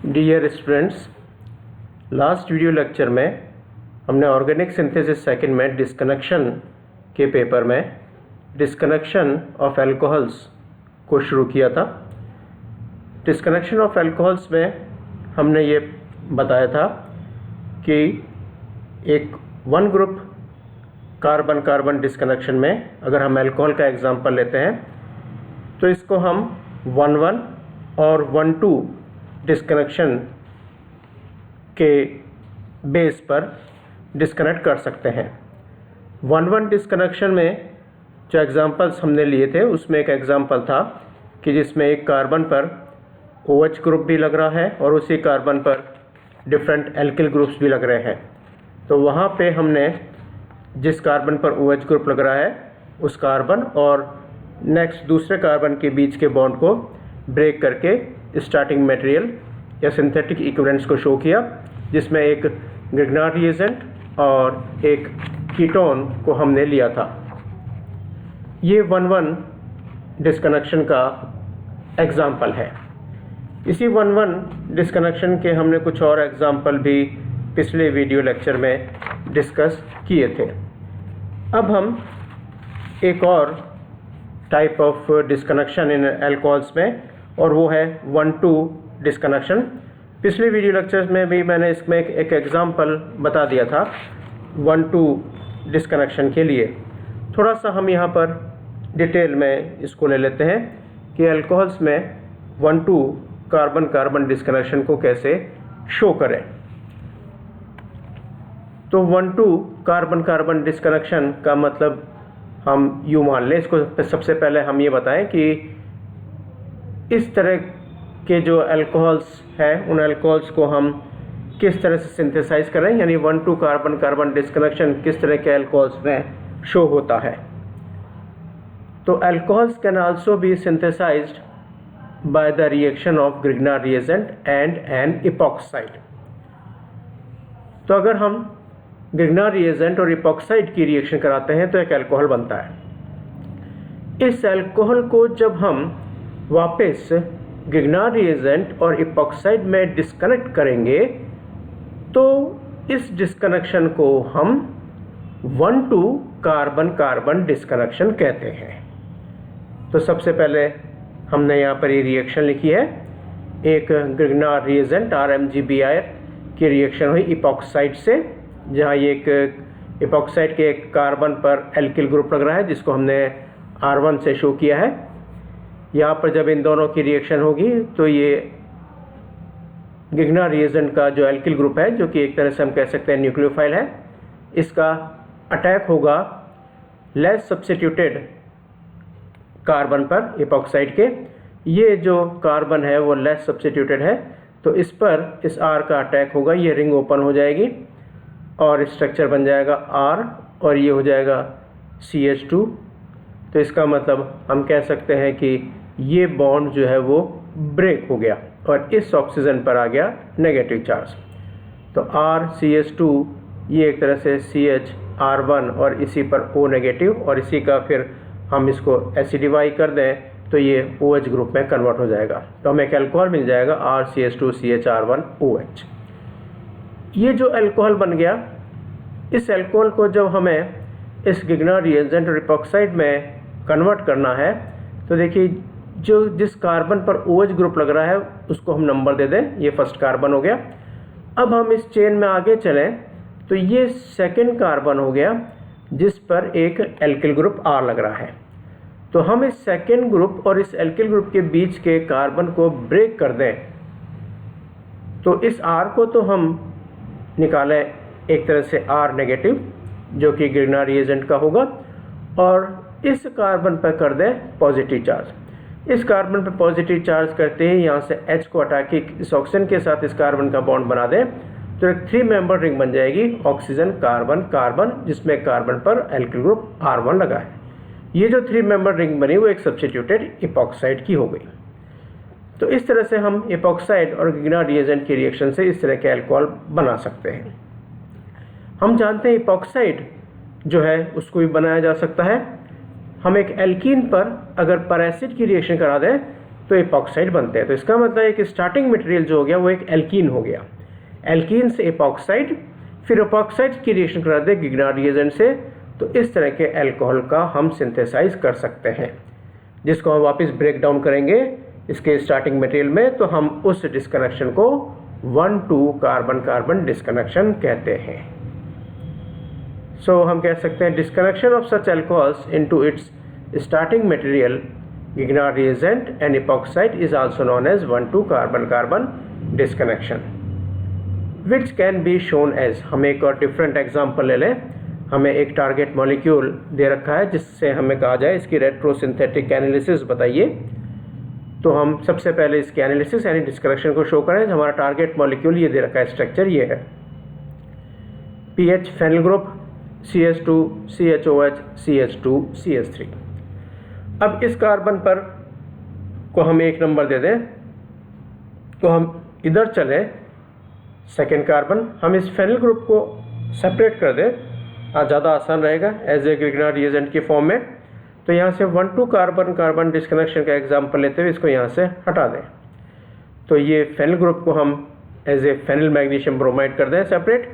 Dear students, last video lecture में हमने organic synthesis second में डिस्कनेक्शन के पेपर में डिस्कनेक्शन ऑफ अल्कोहल्स को शुरू किया था। डिस्कनेक्शन ऑफ अल्कोहल्स में हमने ये बताया था कि एक one group carbon carbon disconnection में अगर हम अल्कोहल का एग्जांपल लेते हैं तो इसको हम 1,1 और 1,2 डिस्कनेक्शन के बेस पर डिस्कनेक्ट कर सकते हैं। 1,1 डिस्कनेक्शन में जो एग्जांपल्स हमने लिए थे उसमें एक एग्जांपल था कि जिसमें एक कार्बन पर OH ग्रुप भी लग रहा है और उसी कार्बन पर डिफरेंट एल्किल ग्रुप्स भी लग रहे हैं। तो वहाँ पे हमने जिस कार्बन पर OH ग्रुप लग रहा है उस कार्बन और नेक्स्ट दूसरे कार्बन के बीच के बॉन्ड को ब्रेक करके स्टार्टिंग मटेरियल या सिंथेटिक इक्विवेलेंट्स को शो किया, जिसमें एक ग्रिग्नार्ड रिएजेंट और एक कीटोन को हमने लिया था। ये 1,1 डिस्कनेक्शन का एग्जाम्पल है। इसी 1,1 डिस्कनेक्शन के हमने कुछ और एग्जाम्पल भी पिछले वीडियो लेक्चर में डिस्कस किए थे। अब हम एक और type of disconnection in alcohols में, और वो है 1,2 डिस्कनेक्शन। पिछले वीडियो लेक्चर्स में भी मैंने इसमें एक एग्जाम्पल बता दिया था 1,2 डिस्कनेक्शन के लिए। थोड़ा सा हम यहाँ पर डिटेल में इसको ले लेते हैं कि अल्कोहल्स में 1,2 कार्बन कार्बन डिस्कनेक्शन को कैसे शो करें। तो 1,2 कार्बन कार्बन डिस्कनेक्शन का मतलब हम यूँ मान लें, इसको सबसे पहले हम ये बताएं कि इस तरह के जो अल्कोहल्स हैं उन अल्कोहल्स को हम किस तरह से सिंथेसाइज करें, यानी 1,2 कार्बन कार्बन डिस्कनेक्शन किस तरह के अल्कोहल्स में शो होता है। तो alcohols can also be synthesized by the reaction of Grignard reagent and an epoxide. तो अगर हम ग्रिग्नार्ड रिएजेंट और इपॉक्साइड की रिएक्शन कराते हैं तो एक अल्कोहल बनता है। इस अल्कोहल को जब हम वापस ग्रिग्नार्ड रिएजेंट और इपॉक्साइड में डिस्कनेक्ट करेंगे तो इस डिस्कनेक्शन को हम 1,2 कार्बन कार्बन डिस्कनेक्शन कहते हैं। तो सबसे पहले हमने यहाँ पर ये रिएक्शन लिखी है। एक ग्रिग्नार्ड रिएजेंट RMGBr की रिएक्शन हुई इपॉक्साइड से, जहाँ ये एक इपॉक्साइड के एक कार्बन पर एल्किल ग्रुप लग रहा है जिसको हमने R1 से शो किया है। यहाँ पर जब इन दोनों की रिएक्शन होगी तो ये ग्रिग्नार्ड रिएजेंट का जो एल्किल ग्रुप है, जो कि एक तरह से हम कह सकते हैं न्यूक्लियोफाइल है, इसका अटैक होगा लेस सब्स्टिट्यूटेड कार्बन पर इपॉक्साइड के। ये जो कार्बन है वो लेस सब्स्टिट्यूटेड है, तो इस पर इस R का अटैक होगा, ये रिंग ओपन हो जाएगी और स्ट्रक्चर बन जाएगा R और ये हो जाएगा CH2। तो इसका मतलब हम कह सकते हैं कि ये बॉन्ड जो है वो ब्रेक हो गया और इस ऑक्सीजन पर आ गया नेगेटिव चार्ज। तो RCH2 ये एक तरह से CHR1 और इसी पर O नेगेटिव, और इसी का फिर हम इसको एसिडिफाई कर दें तो ये OH ग्रुप में कन्वर्ट हो जाएगा, तो हमें एक अल्कोहल मिल जाएगा RCH2CHR1OH। ये जो अल्कोहल बन गया, इस अल्कोहल को जब हमें इस ग्रिग्नार्ड रिएजेंट और इपॉक्साइड में कन्वर्ट करना है तो देखिए जो जिस कार्बन पर OH ग्रुप लग रहा है उसको हम नंबर दे दें, ये फर्स्ट कार्बन हो गया। अब हम इस चेन में आगे चलें तो ये सेकंड कार्बन हो गया जिस पर एक एल्किल ग्रुप R लग रहा है। तो हम इस सेकंड ग्रुप और इस एल्किल ग्रुप के बीच के कार्बन को ब्रेक कर दें तो इस R को तो हम निकालें एक तरह से R नेगेटिव जो कि ग्रिग्नार्ड रिएजेंट का होगा, और इस कार्बन पर कर दें पॉजिटिव चार्ज। इस कार्बन पर पॉजिटिव चार्ज करते ही यहाँ से H को हटा के इस ऑक्सीजन के साथ इस कार्बन का बॉन्ड बना दें तो एक 3 मेंबर रिंग बन जाएगी, ऑक्सीजन कार्बन कार्बन, जिसमें कार्बन पर एल्किल ग्रुप R1 लगा है। ये जो 3 मेंबर रिंग बनी वो एक सब्स्टिट्यूटेड इपॉक्साइड की हो गई। तो इस तरह से हम इपॉक्साइड और ग्रिग्नार्ड रिएजेंट की रिएक्शन से इस तरह के अल्कोहल बना सकते हैं। हम जानते हैं इपॉक्साइड जो है उसको भी बनाया जा सकता है। हम एक एल्कीन पर अगर पैरासिड की रिएक्शन करा दें तो इपॉक्साइड बनते हैं। तो इसका मतलब है कि स्टार्टिंग मटेरियल जो हो गया वो एक एल्कीन हो गया, एल्कीन से इपॉक्साइड, फिर इपॉक्साइड की रिएक्शन करा दे गिग्नार्ड रिएजेंट से, तो इस तरह के अल्कोहल का हम सिंथेसाइज कर सकते हैं, जिसको हम वापस ब्रेक डाउन करेंगे इसके स्टार्टिंग मटेरियल में। तो हम उस डिस्कनेक्शन को 1,2 कार्बन कार्बन डिस्कनेक्शन कहते हैं। सो हम कह सकते हैं disconnection of such alcohols into its starting material Grignard reagent and epoxide is also known as 1,2 carbon carbon disconnection, which can be shown as. हम एक और डिफरेंट एग्जाम्पल ले लें। हमें एक टारगेट मॉलिक्यूल दे रखा है जिससे हमें कहा जाए इसकी रेट्रोसिंथेटिक एनालिसिस बताइए। तो हम सबसे पहले इसकी एनालिसिस यानी डिस्कनेक्शन को शो करें। हमारा टारगेट मॉलिक्यूल ये दे रखा है, स्ट्रक्चर ये है, pH phenyl group CH2 CHOH CH2 CH3। अब इस कार्बन पर को हम एक नंबर दे दें, तो हम इधर चले सेकेंड कार्बन, हम इस फेनिल ग्रुप को सेपरेट कर दें, ज़्यादा आसान रहेगा एज ए ग्रिग्नार्ड रिएजेंट की फॉर्म में। तो यहाँ से 1,2 कार्बन कार्बन डिस्कनेक्शन का एग्जाम्पल लेते हुए इसको यहाँ से हटा दें। तो ये फेनिल ग्रुप को हम as a phenyl magnesium bromide कर दें सेपरेट,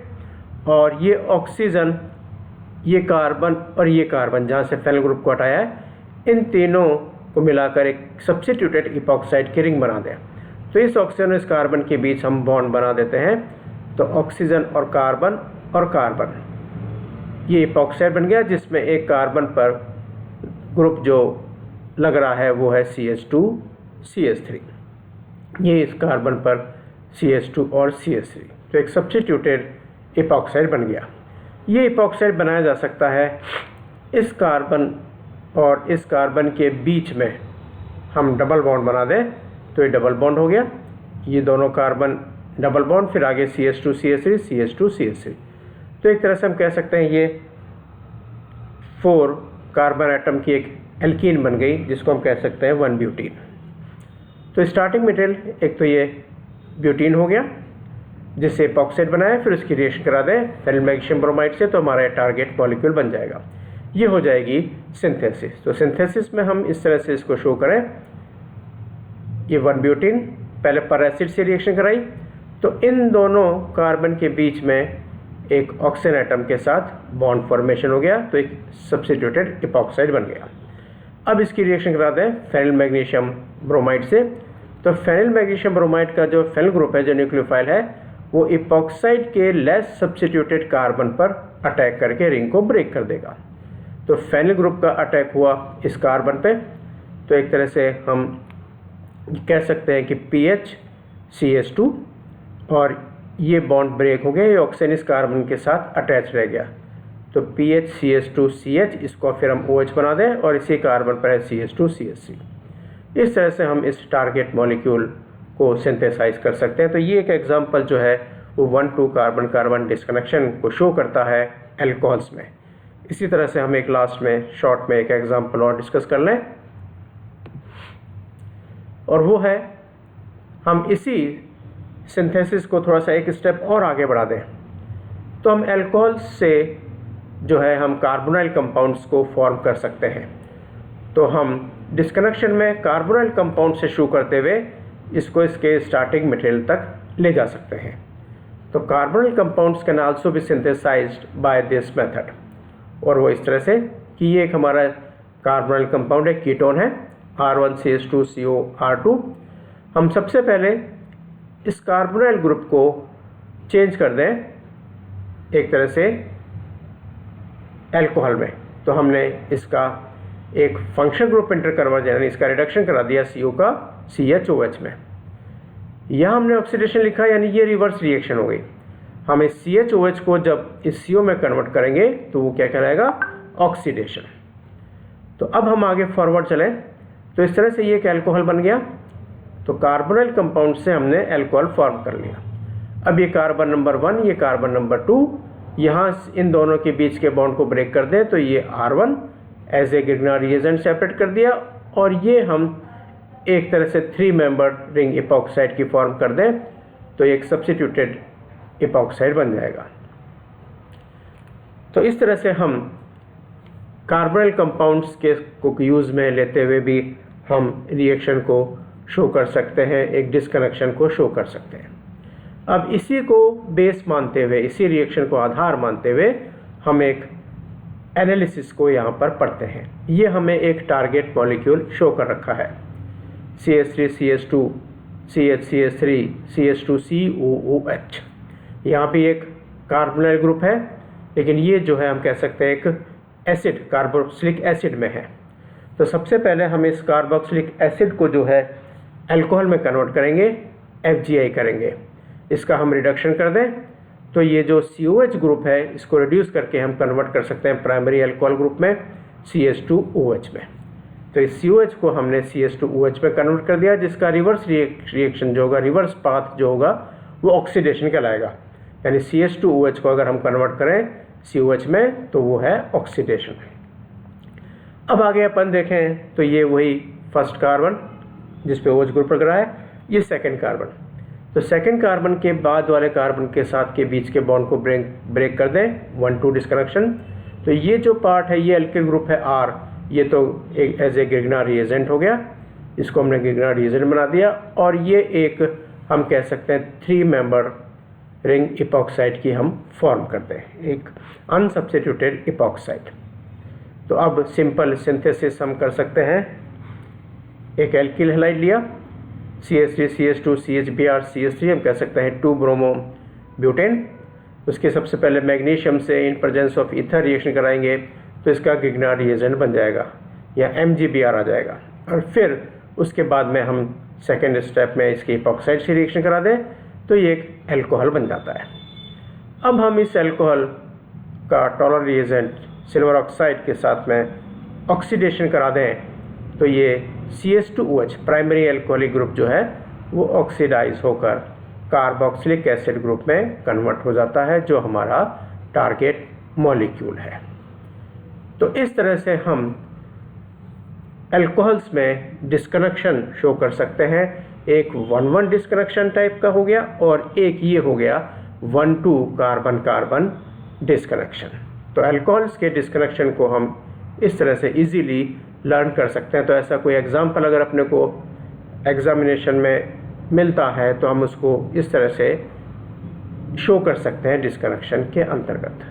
और ये ऑक्सीजन, ये कार्बन और ये कार्बन जहाँ से फेनिल ग्रुप को हटाया है, इन तीनों को मिलाकर एक सब्स्टिट्यूटेड इपॉक्साइड की रिंग बना दें। तो इस ऑक्सीजन और इस कार्बन के बीच हम बॉन्ड बना देते हैं। तो ऑक्सीजन और कार्बन ये इपॉक्साइड बन गया, जिसमें एक कार्बन पर ग्रुप जो लग रहा है वो है CH2 CH3, ये इस कार्बन पर CH2 और CH3, तो एक सब्स्टिट्यूटेड इपॉक्साइड बन गया। ये इपॉक्साइड बनाया जा सकता है इस कार्बन और इस कार्बन के बीच में हम डबल बॉन्ड बना दें, तो ये डबल बॉन्ड हो गया, ये दोनों कार्बन डबल बॉन्ड, फिर आगे CH2 CH3 CH2 CH3। तो एक तरह से हम कह सकते हैं ये 4 कार्बन एटम की एक एल्कीन बन गई, जिसको हम कह सकते हैं 1 ब्यूटीन। तो स्टार्टिंग मटेरियल एक तो ये ब्यूटीन हो गया जिससे इपॉक्साइड बनाया, फिर उसकी रिएक्शन करा दें फेनिल मैग्नीशियम ब्रोमाइड से, तो हमारा टारगेट मॉलिक्यूल बन जाएगा। ये हो जाएगी सिंथेसिस। तो सिंथेसिस में हम इस तरह से इसको शो करें, ये 1 ब्यूटीन पहले पर एसिड से रिएक्शन कराई, तो इन दोनों कार्बन के बीच में एक ऑक्सीजन एटम के साथ बॉन्ड फॉर्मेशन हो गया, तो एक सब्स्टिट्यूटेड इपॉक्साइड बन गया। अब इसकी रिएक्शन करा दें फेनिल मैग्नीशियम ब्रोमाइड से, तो फेनिल मैग्नीशियम ब्रोमाइड का जो फेनिल ग्रुप है, जो न्यूक्लियोफाइल है, वो इपॉक्साइड के लेस सब्स्टिट्यूटेड कार्बन पर अटैक करके रिंग को ब्रेक कर देगा। तो फेनिल ग्रुप का अटैक हुआ इस कार्बन पे, तो एक तरह से हम कह सकते हैं कि PH CH2 और ये बॉन्ड ब्रेक हो गया, ये ऑक्सीजन इस कार्बन के साथ अटैच रह गया, तो PH CH2 CH, इसको फिर हम OH बना दें और इसी कार्बन पर है CH2 CH3। इस तरह से हम इस टारगेट मॉलिक्यूल को सिंथेसाइज कर सकते हैं। तो ये एक एग्जांपल जो है वो 1,2 कार्बन कार्बन डिस्कनेक्शन को शो करता है अल्कोहल्स में। इसी तरह से हम एक लास्ट में शॉर्ट में एक एग्जांपल और डिस्कस कर लें, और वो है हम इसी सिंथेसिस को थोड़ा सा एक स्टेप और आगे बढ़ा दें, तो हम अल्कोहल से जो है हम कार्बोनाइल कंपाउंड्स को फॉर्म कर सकते हैं। तो हम डिस्कनेक्शन में कार्बोनाइल कंपाउंड से शुरू करते हुए इसको इसके स्टार्टिंग मटेरियल तक ले जा सकते हैं। तो carbonyl compounds can also be synthesized by this method, और वो इस तरह से कि ये एक हमारा कार्बोनाइल कंपाउंड है, कीटोन है R1CH2CO R2। हम सबसे पहले इस कार्बोनाइल ग्रुप को चेंज कर दें एक तरह से अल्कोहल में, तो हमने इसका एक फंक्शन ग्रुप इंटर कन्वर्जन यानी इसका रिडक्शन करा दिया CO का CHOH में। यहाँ हमने ऑक्सीडेशन लिखा, यानी ये रिवर्स रिएक्शन हो गई। हम इस CHOH को जब इस CO में कन्वर्ट करेंगे तो वो क्या कहलाएगा, ऑक्सीडेशन। तो अब हम आगे फॉरवर्ड चलें, तो इस तरह से ये एक अल्कोहल बन गया। तो कार्बोनाइल कंपाउंड से हमने अल्कोहल फॉर्म कर लिया। अब ये कार्बन नंबर 1, ये कार्बन नंबर 2, यहाँ इन दोनों के बीच के बॉन्ड को ब्रेक कर दें, तो ये R1 as a Grignard reagent separate कर दिया, और ये हम एक तरह से 3 मेंबर्ड रिंग इपॉक्साइड की फॉर्म कर दें, तो एक सब्स्टिट्यूटेड इपॉक्साइड बन जाएगा। तो इस तरह से हम कार्बोनाइल कंपाउंड्स के को यूज़ में लेते हुए भी हम रिएक्शन को शो कर सकते हैं, एक डिस्कनेक्शन को शो कर सकते हैं। अब इसी को बेस मानते हुए, इसी रिएक्शन को आधार मानते हुए हम एक एनालिसिस को यहाँ पर पढ़ते हैं। ये हमें एक टारगेट मॉलिक्यूल शो कर रखा है, CH3CH2 CH3 CH2COOH। यहाँ भी एक कार्बोनिल ग्रुप है, लेकिन ये जो है हम कह सकते हैं एक एसिड, कार्बोक्सिलिक एसिड में है। तो सबसे पहले हम इस कार्बोक्सिलिक एसिड को जो है अल्कोहल में कन्वर्ट करेंगे, FGI करेंगे। इसका हम रिडक्शन कर दें तो ये जो COH ग्रुप है इसको रिड्यूस करके हम कन्वर्ट कर सकते हैं प्राइमरी अल्कोहल ग्रुप में, CH2OH में। तो इस COH को हमने CH2OH में कन्वर्ट कर दिया, जिसका रिवर्स रिएक्शन जो होगा, रिवर्स पाथ जो होगा वो ऑक्सीडेशन कहलाएगा। यानी CH2OH को अगर हम कन्वर्ट करें COH में तो वो है ऑक्सीडेशन। अब आगे अपन देखें तो ये वही फर्स्ट कार्बन जिस पे OH ग्रुप लग रहा है, ये सेकंड कार्बन। तो सेकंड कार्बन के बाद वाले कार्बन के साथ के बीच के बॉन्ड को ब्रेक कर दें, 1,2 डिस्कनेक्शन। तो ये जो पार्ट है ये एल्किल ग्रुप है R, ये तो एक एज ए ग्रिग्नार रिएजेंट हो गया, इसको हमने ग्रिग्नार रिएजेंट बना दिया। और ये एक हम कह सकते हैं 3 मेंबर रिंग इपॉक्साइड की हम फॉर्म करते हैं, एक अनसब्स्टिट्यूटेड इपॉक्साइड। तो अब सिंपल सिंथेसिस हम कर सकते हैं। एक एल्किल हैलाइड लिया, CH3 CH2 CHBr CH3, हम कह सकते हैं 2 ब्रोमो ब्यूटेन। उसके सबसे पहले मैग्नीशियम से in presence of ether reaction कराएंगे तो इसका ग्रिग्नार रिएजेंट बन जाएगा या MgBr आ जाएगा। और फिर उसके बाद में हम सेकेंड स्टेप में इसकी इपॉक्साइड से रिएक्शन करा दें तो ये एक एल्कोहल बन जाता है। अब हम इस एल्कोहल का टॉलर रिएजेंट सिल्वर ऑक्साइड के साथ में ऑक्सीडेशन करा दें तो ये CH2OH प्राइमरी एल्कोहलिक ग्रुप जो है वो ऑक्सीडाइज होकर कार्बोक्सिलिक एसिड ग्रुप में कन्वर्ट हो जाता है, जो हमारा टारगेट मॉलिक्यूल है। तो इस तरह से हम अल्कोहल्स में डिस्कनेक्शन शो कर सकते हैं। एक 1,1 डिस्कनेक्शन टाइप का हो गया और एक ये हो गया 1,2 कार्बन कार्बन डिस्कनेक्शन। तो अल्कोहल्स के डिस्कनेक्शन को हम इस तरह से इजीली लर्न कर सकते हैं। तो ऐसा कोई एग्जाम्पल अगर अपने को एग्जामिनेशन में मिलता है तो हम उसको इस तरह से शो कर सकते हैं डिस्कनेक्शन के अंतर्गत।